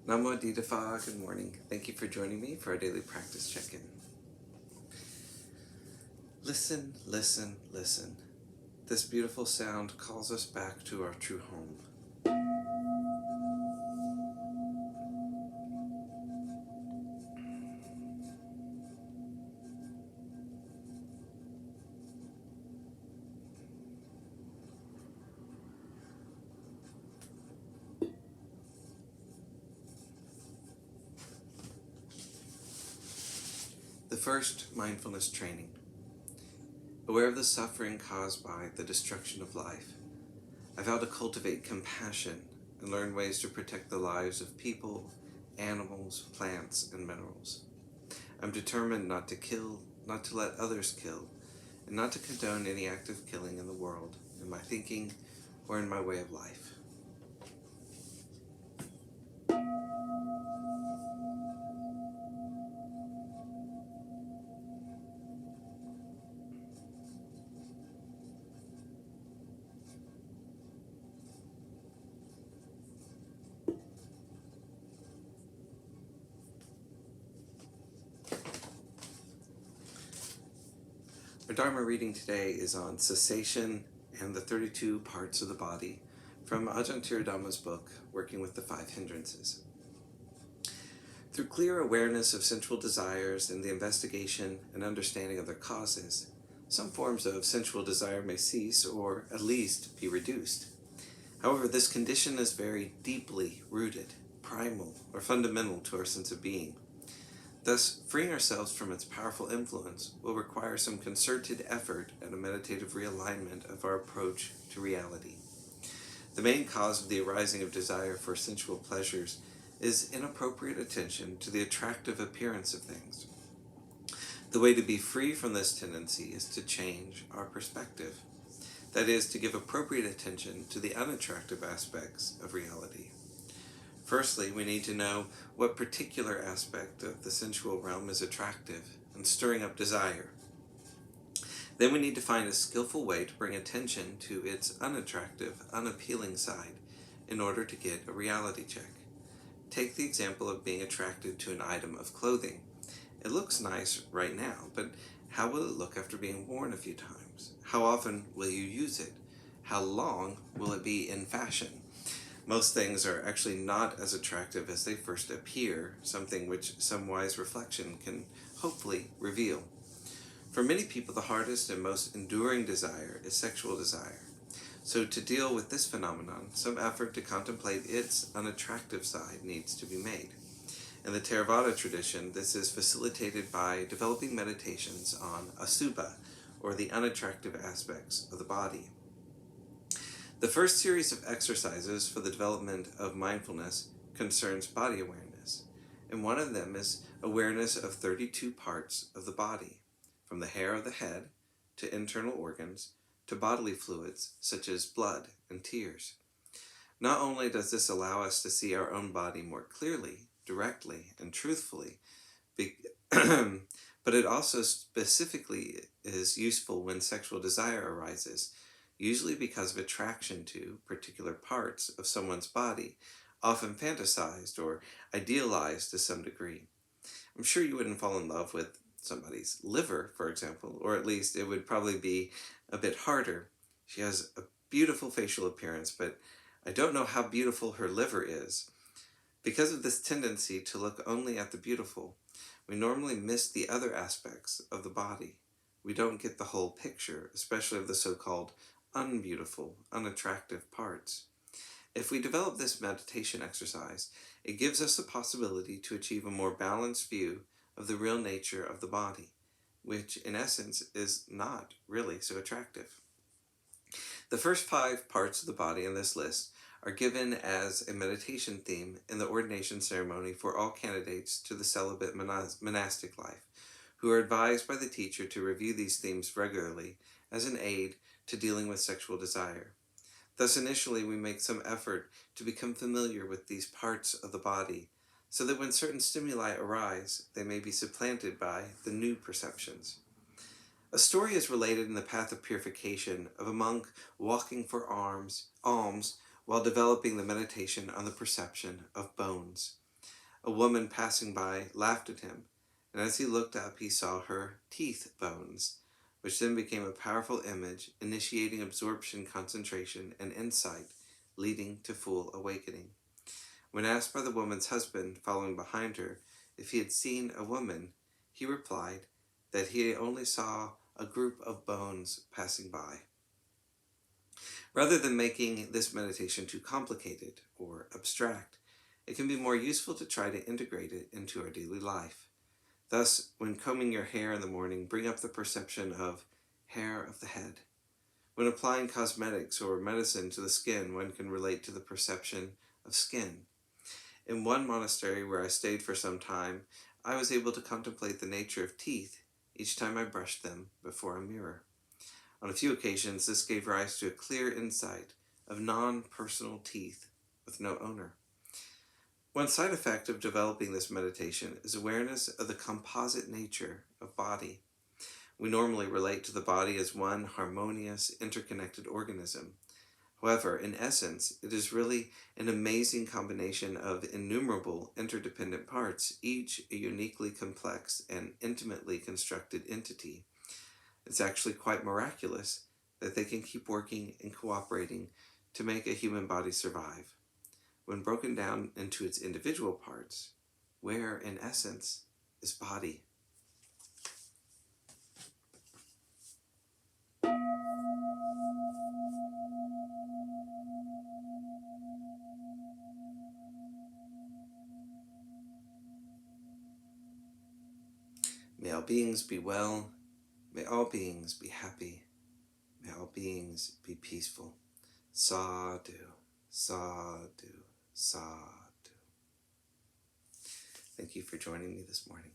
Namo Didafa, good morning. Thank you for joining me for our daily practice check-in. Listen, listen, listen. This beautiful sound calls us back to our true home. The first mindfulness training. Aware of the suffering caused by the destruction of life, I vow to cultivate compassion and learn ways to protect the lives of people, animals, plants, and minerals. I'm determined not to kill, not to let others kill, and not to condone any act of killing in the world, in my thinking, or in my way of life. Our Dharma reading today is on cessation and the 32 parts of the body from Ajahn Thiradhammo's book, Working with the Five Hindrances. Through clear awareness of sensual desires and the investigation and understanding of their causes, some forms of sensual desire may cease or at least be reduced. However, this condition is very deeply rooted, primal, or fundamental to our sense of being. Thus, freeing ourselves from its powerful influence will require some concerted effort and a meditative realignment of our approach to reality. The main cause of the arising of desire for sensual pleasures is inappropriate attention to the attractive appearance of things. The way to be free from this tendency is to change our perspective. That is, to give appropriate attention to the unattractive aspects of reality. Firstly, we need to know what particular aspect of the sensual realm is attractive and stirring up desire. Then we need to find a skillful way to bring attention to its unattractive, unappealing side in order to get a reality check. Take the example of being attracted to an item of clothing. It looks nice right now, but how will it look after being worn a few times? How often will you use it? How long will it be in fashion? Most things are actually not as attractive as they first appear, something which some wise reflection can hopefully reveal. For many people, the hardest and most enduring desire is sexual desire. So to deal with this phenomenon, some effort to contemplate its unattractive side needs to be made. In the Theravada tradition, this is facilitated by developing meditations on asubha, or the unattractive aspects of the body. The first series of exercises for the development of mindfulness concerns body awareness, and one of them is awareness of 32 parts of the body, from the hair of the head to internal organs to bodily fluids such as blood and tears. Not only does this allow us to see our own body more clearly, directly, and truthfully, but it also specifically is useful when sexual desire arises, usually because of attraction to particular parts of someone's body, often fantasized or idealized to some degree. I'm sure you wouldn't fall in love with somebody's liver, for example, or at least it would probably be a bit harder. She has a beautiful facial appearance, but I don't know how beautiful her liver is. Because of this tendency to look only at the beautiful, we normally miss the other aspects of the body. We don't get the whole picture, especially of the so-called unbeautiful, unattractive parts. If we develop this meditation exercise, it gives us the possibility to achieve a more balanced view of the real nature of the body, which in essence is not really so attractive. The first 5 parts of the body in this list are given as a meditation theme in the ordination ceremony for all candidates to the celibate monastic life, who are advised by the teacher to review these themes regularly as an aid to dealing with sexual desire. Thus, initially, we make some effort to become familiar with these parts of the body, so that when certain stimuli arise, they may be supplanted by the new perceptions. A story is related in the Path of Purification of a monk walking for alms while developing the meditation on the perception of bones. A woman passing by laughed at him, and as he looked up he saw her teeth bones, which then became a powerful image, initiating absorption, concentration, and insight, leading to full awakening. When asked by the woman's husband, following behind her, if he had seen a woman, he replied that he only saw a group of bones passing by. Rather than making this meditation too complicated or abstract, it can be more useful to try to integrate it into our daily life. Thus, when combing your hair in the morning, bring up the perception of hair of the head. When applying cosmetics or medicine to the skin, one can relate to the perception of skin. In one monastery where I stayed for some time, I was able to contemplate the nature of teeth each time I brushed them before a mirror. On a few occasions, this gave rise to a clear insight of non-personal teeth with no owner. One side effect of developing this meditation is awareness of the composite nature of body. We normally relate to the body as one harmonious, interconnected organism. However, in essence, it is really an amazing combination of innumerable interdependent parts, each a uniquely complex and intimately constructed entity. It's actually quite miraculous that they can keep working and cooperating to make a human body survive. When broken down into its individual parts, where in essence is body? May all beings be well. May all beings be happy. May all beings be peaceful. Sadhu, sadhu, sadhu. Thank you for joining me this morning.